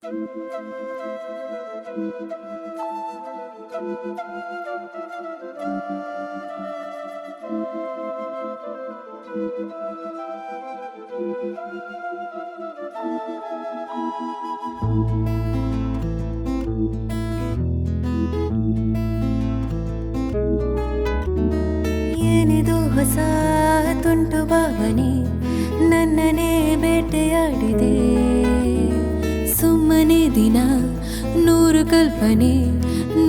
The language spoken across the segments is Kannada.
ಏನಿದು ಹೊಸ ತುಂಟು ಭಾವನೆ ನನ್ನನ್ನೇ ಬೇಟೆಯಾಡಿದೆ. ಸುಮ್ಮನೆ ದಿನ ನೂರು ಕಲ್ಪನೆ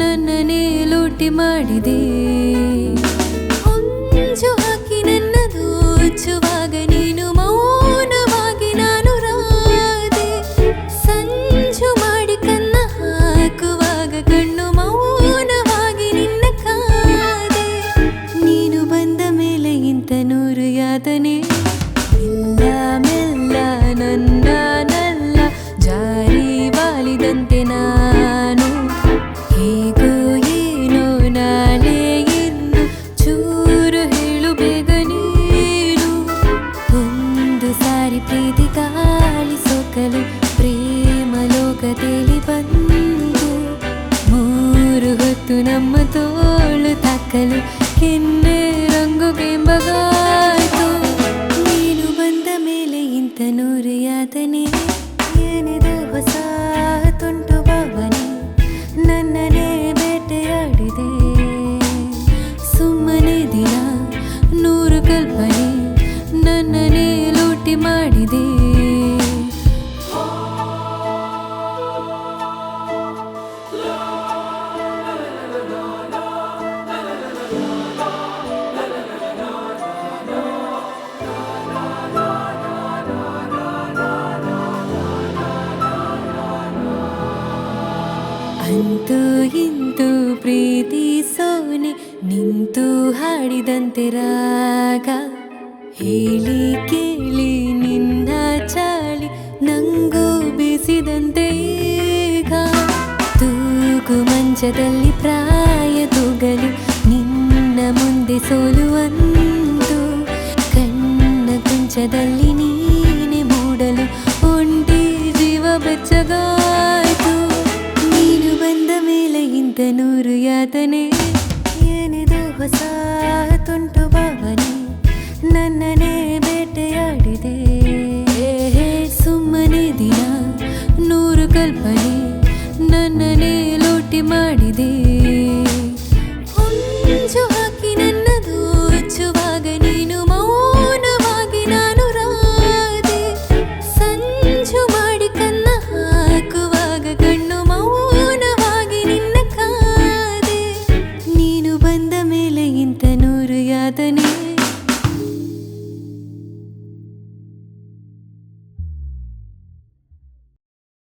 ನನ್ನನ್ನೇ ಲೂಟಿ ಮಾಡಿದೆ. ಹೊಂಚು ಹಾಕಿ ನನ್ನ ದೋಚುವಾಗ ನೀನು ಮೌನವಾಗಿ ನಾನು ರಾದೆ. ಸಂಚು ಮಾಡಿ ಕನ್ನ ಹಾಕುವಾಗ ಕಣ್ಣು ಮೌನವಾಗಿ ನಿನ್ನ ಕಾದೆ. ನೀನು ಬಂದ ಮೇಲೆ ಇಂಥ ನೂರು ಯಾತನೆ ಇಲ್ಲ ಮೆಲ್ಲ ನನ್ನನಲ್ಲ ಜಾರಿ ವಾಲಿದಂತೆ ನಾನು. ಹೇಗೋ ಏನೋ ನಾಳೆ ಎಂದು ಚೂರು ಹೇಳು ಬೇಗ ನೀನು. ಒಂದು ಸಾರಿ ಪ್ರೀತಿ ಗಾಳಿ ಸೋಕಲು ಪ್ರೇಮ ಲೋಕ ತೇಲಿ ಬಂದು. ಮೂರು ಹೊತ್ತು ನಮ್ಮ ತೋಳು ತಾಕಲು ಕೆನ್ನೆ ರಂಗು ಕೆಂಬಗಾಯ್ತು. ನೀನು ಬಂದ ಮೇಲೆ ಇಂಥ ನೂರು ಯಾತನೆ. ಏನಿದು ಹೊಸ ತುಂಟು ಭಾವನೆ ನನ್ನನ್ನೇ ಬೇಟೆಯಾಡಿದೆ. ಸುಮ್ಮನೆ ದಿನ ನೂರು ಕಲ್ಪನೆ ನನ್ನನ್ನೇ ಲೂಟಿ ಮಾಡಿದೆ. ಅಂತೂ ಇಂತೂ ಪ್ರೀತಿ ಸೋನೆ ನಿಂತು ಹಾಡಿದಂತೆ ರಾಗ. ಹೇಳಿ ಕೇಳಿ ನಿನ್ನ ಚಾಳಿ ನಂಗೂ ಬೀಸಿದಂತೆ ಈಗ. ತೂಗು ಮಂಚದಲ್ಲಿ ಪ್ರಾಯ ತೂಗಲು ನಿನ್ನ ಮುಂದೆ ಸೋಲುವಂತು. ಕಣ್ಣ ಕುಂಚದಲ್ಲಿ ನೀನೆ ಮೂಡಲು ಒಂಟಿ ಜೀವ ಬೆಚ್ಚಗಾಯ್ತು. ನೀನು ಬಂದ ಮೇಲೆ ಇಂಥ ನೂರು ಯಾತನೆ. ಏನಿದು ಹೊಸ